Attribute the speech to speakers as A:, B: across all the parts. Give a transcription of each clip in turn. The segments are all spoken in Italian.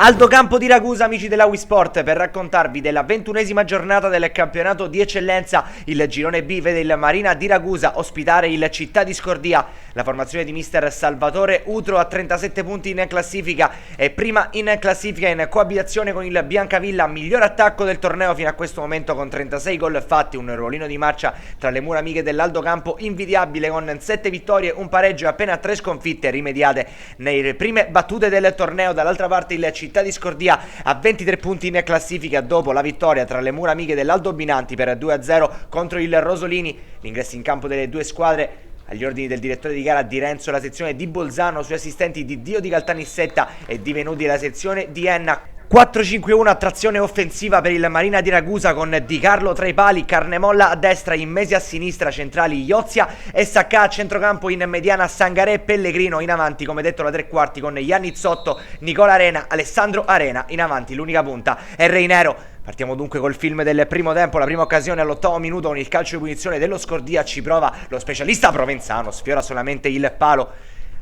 A: Aldo Campo di Ragusa, amici della Wisport, per raccontarvi della 21esima giornata del campionato di eccellenza. Il girone B vede il Marina di Ragusa ospitare il Città di Scordia. La formazione di mister Salvatore Utro a 37 punti in classifica è prima in classifica in coabitazione con il Biancavilla, miglior attacco del torneo fino a questo momento con 36 gol fatti, un ruolino di marcia tra le mura amiche dell'Aldo Campo invidiabile con 7 vittorie, un pareggio e appena 3 sconfitte rimediate nelle prime battute del torneo. Dall'altra parte il Città di Scordia a 23 punti in classifica dopo la vittoria tra le mura amiche dell'Aldo Binanti per 2-0 contro il Rosolini. L'ingresso in campo delle due squadre agli ordini del direttore di gara di Renzo, la sezione di Bolzano, sui assistenti di Dio di Caltanissetta e di Venuti la sezione di Enna. 4-5-1 a trazione offensiva per il Marina di Ragusa con Di Carlo tra i pali, Carnemolla a destra, Immesi a sinistra, centrali Iozia e Sacca a centrocampo, in mediana Sangaré e Pellegrino, in avanti come detto la tre quarti con Iannizzotto, Nicola Arena, Alessandro Arena, in avanti l'unica punta è Reinero. Partiamo dunque col film del primo tempo, la prima occasione all'8° minuto con il calcio di punizione dello Scordia, ci prova lo specialista provenzano, sfiora solamente il palo.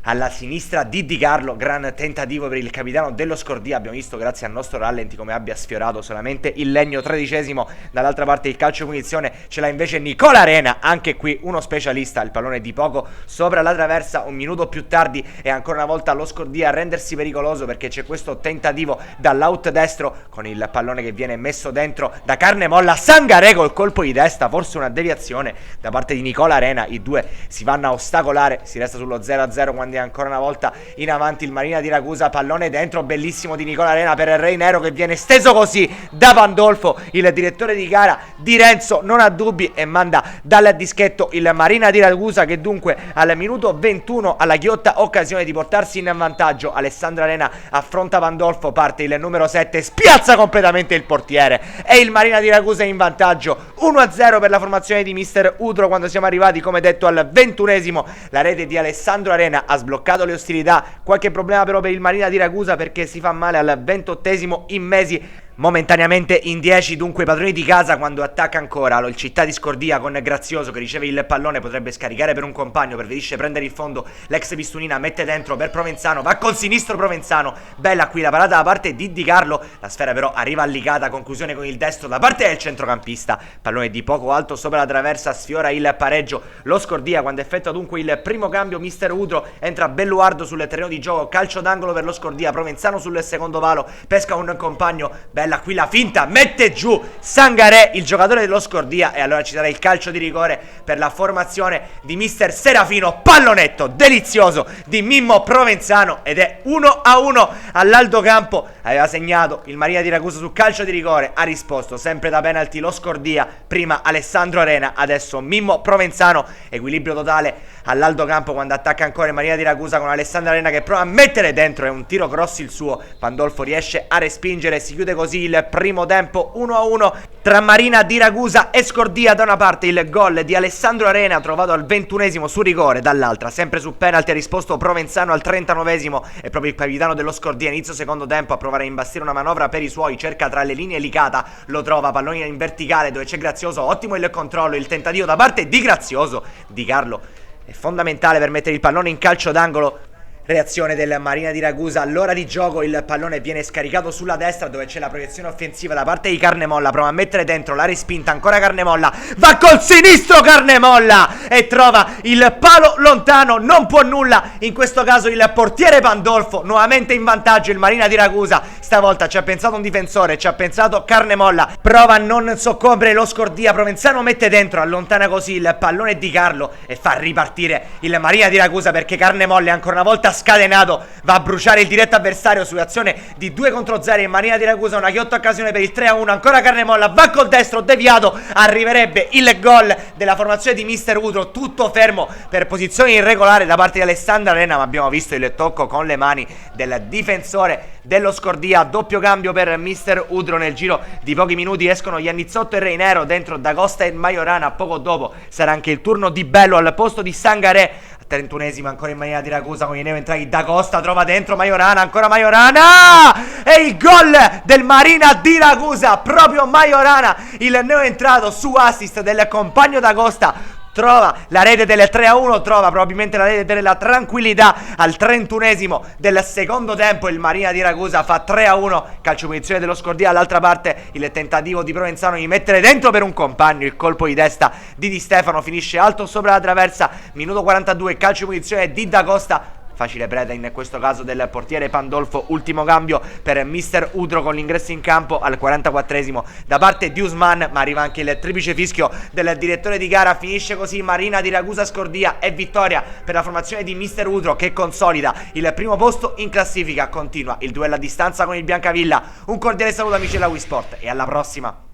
A: Alla sinistra Di Carlo, gran tentativo per il capitano dello Scordia, abbiamo visto grazie al nostro rallenti come abbia sfiorato solamente il legno. 13°, dall'altra parte il calcio di punizione ce l'ha invece Nicola Arena, anche qui uno specialista, il pallone di poco sopra la traversa, un minuto più tardi e ancora una volta lo Scordia a rendersi pericoloso perché c'è questo tentativo dall'out destro con il pallone che viene messo dentro da Carnemolla, Sangaré col colpo di testa, forse una deviazione da parte di Nicola Arena, i due si vanno a ostacolare, si resta sullo 0-0 quando ancora una volta in avanti il Marina di Ragusa, pallone dentro bellissimo di Nicola Arena per il Reinero che viene steso così da Pandolfo. Il direttore di gara di Renzo non ha dubbi e manda dal dischetto il Marina di Ragusa che dunque al minuto 21 alla ghiotta occasione di portarsi in vantaggio. Alessandro Arena affronta Pandolfo, parte il numero 7, spiazza completamente il portiere e il Marina di Ragusa in vantaggio 1-0 per la formazione di mister Utro quando siamo arrivati come detto al 21°. La rete di Alessandro Arena ha sbloccato le ostilità, qualche problema però per il Marina di Ragusa perché si fa male al 28° Immesi, momentaneamente in 10 dunque i padroni di casa quando attacca ancora il Città di Scordia con Grazioso che riceve il pallone, potrebbe scaricare per un compagno, preferisce prendere il fondo, l'ex Pistunina mette dentro per Provenzano, va col sinistro Provenzano, bella qui la parata da parte di Di Carlo, la sfera però arriva allicata, conclusione con il destro da parte del centrocampista, pallone di poco alto sopra la traversa, sfiora il pareggio lo Scordia quando effettua dunque il primo cambio mister Udro, entra Belluardo sul terreno di gioco, calcio d'angolo per lo Scordia, Provenzano sul secondo palo, pesca un compagno, bella qui la finta, mette giù Sangaré, il giocatore dello Scordia, e allora ci sarà il calcio di rigore per la formazione di mister Serafino, pallonetto delizioso di Mimmo Provenzano ed è 1-1 all'Aldo Campo. Aveva segnato il Marina di Ragusa su calcio di rigore, ha risposto sempre da penalty lo Scordia, prima Alessandro Arena, adesso Mimmo Provenzano, equilibrio totale all'Aldo Campo quando attacca ancora il Marina di Ragusa con Alessandro Arena che prova a mettere dentro, è un tiro cross il suo, Pandolfo riesce a respingere, si chiude così il primo tempo 1-1 tra Marina di Ragusa e Scordia. Da una parte il gol di Alessandro Arena trovato al 21° su rigore, dall'altra sempre su penalty ha risposto Provenzano al 39° e proprio il capitano dello Scordia inizio secondo tempo a provare a imbastire una manovra per i suoi, cerca tra le linee Licata, lo trova, pallone in verticale dove c'è Grazioso, ottimo il controllo, il tentativo da parte di Grazioso, Di Carlo è fondamentale per mettere il pallone in calcio d'angolo. Reazione del Marina di Ragusa, all'ora di gioco il pallone viene scaricato sulla destra dove c'è la proiezione offensiva da parte di Carnemolla, prova a mettere dentro, la respinta ancora Carnemolla, va col sinistro Carnemolla e trova il palo lontano, non può nulla in questo caso il portiere Pandolfo, nuovamente in vantaggio il Marina di Ragusa, stavolta ci ha pensato un difensore, ci ha pensato Carnemolla, prova a non soccombere lo Scordia, Provenzano mette dentro, allontana così il pallone di Carlo e fa ripartire il Marina di Ragusa perché Carnemolla è ancora una volta scatenato, va a bruciare il diretto avversario su azione di 2-0 in Marina di Ragusa, una ghiotta occasione per il 3-1, ancora Carnemolla, va col destro, deviato, arriverebbe il gol della formazione di mister Udro, tutto fermo per posizione irregolare da parte di Alessandro Arena, ma abbiamo visto il tocco con le mani del difensore dello Scordia, doppio cambio per mister Udro, nel giro di pochi minuti escono Iannizzotto e Reinero, dentro D'Acosta e Majorana, poco dopo sarà anche il turno di Bello al posto di Sangaré. 31° ancora in Marina di Ragusa con i neoentrati, D'Acosta trova dentro Majorana, ancora Majorana e il gol del Marina di Ragusa, proprio Majorana il neoentrato su assist del compagno D'Acosta, trova la rete del 3-1, trova probabilmente la rete della tranquillità al 31esimo del secondo tempo. Il Marina di Ragusa fa 3-1, calcio punizione dello Scordia. All'altra parte il tentativo di Provenzano di mettere dentro per un compagno, il colpo di testa di Stefano finisce alto sopra la traversa. Minuto 42, calcio punizione di D'Acosta. Facile preda in questo caso del portiere Pandolfo. Ultimo cambio per mister Udro con l'ingresso in campo al 44esimo da parte di Usman, ma arriva anche il triplice fischio del direttore di gara. Finisce così Marina di Ragusa Scordia e vittoria per la formazione di mister Udro, che consolida il primo posto in classifica. Continua il duello a distanza con il Biancavilla. Un cordiale saluto amici della Wii Sport e alla prossima.